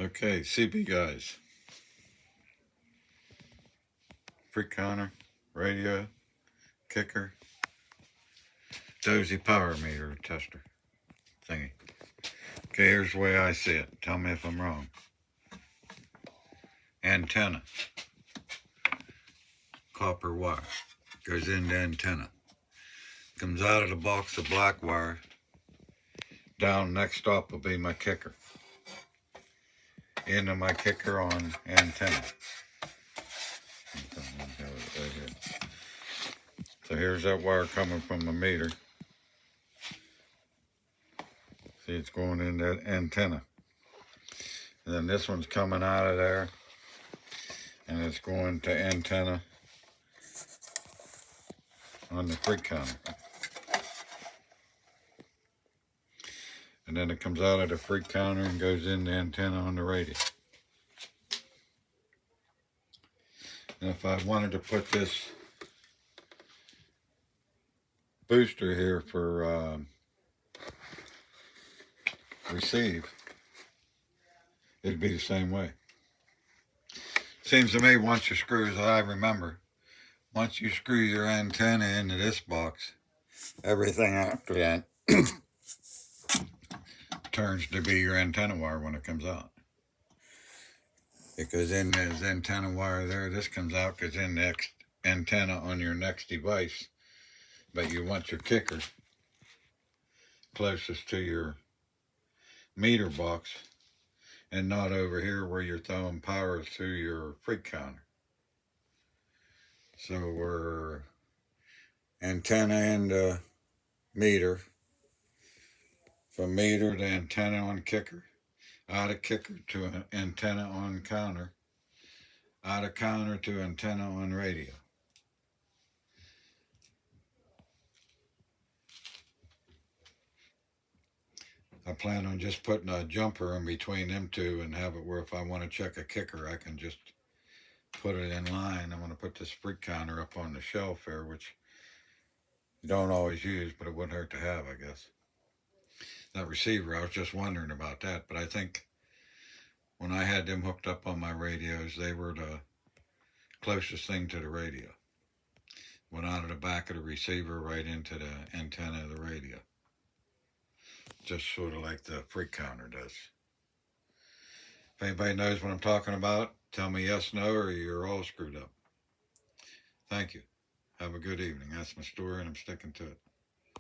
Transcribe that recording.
Okay, CB guys. Freak counter, radio, kicker, dozy power meter tester thingy. Okay, here's the way I see it. Tell me if I'm wrong. Antenna, copper wire, goes into antenna. Comes out of the box of black wire. Down next up will be my kicker. Into my kicker on antenna. So here's that wire coming from the meter. See, it's going in that antenna. And then this one's coming out of there. And it's going to antenna on the freak counter. And then it comes out of the freak counter and goes in the antenna on the radio. And if I wanted to put this booster here for receive, it'd be the same way. Seems to me once you screw, as I remember, once you screw your antenna into this box, everything after that turns to be your antenna wire when it comes out. It goes in as antenna wire there. This comes out, goes in the next antenna on your next device. But you want your kicker closest to your meter box and not over here where you're throwing power through your freak counter. So we're antenna and meter. From meter to antenna on kicker. Out of kicker to an antenna on counter. Out of counter to antenna on radio. I plan on just putting a jumper in between them two and have it where if I want to check a kicker, I can just put it in line. I'm going to put this freak counter up on the shelf here, which you don't always use, but it wouldn't hurt to have, I guess. That receiver, I was just wondering about that, but I think when I had them hooked up on my radios, they were the closest thing to the radio. Went out of the back of the receiver right into the antenna of the radio. Just sort of like the freak counter does. If anybody knows what I'm talking about, tell me yes, no, or you're all screwed up. Thank you. Have a good evening. That's my story, and I'm sticking to it.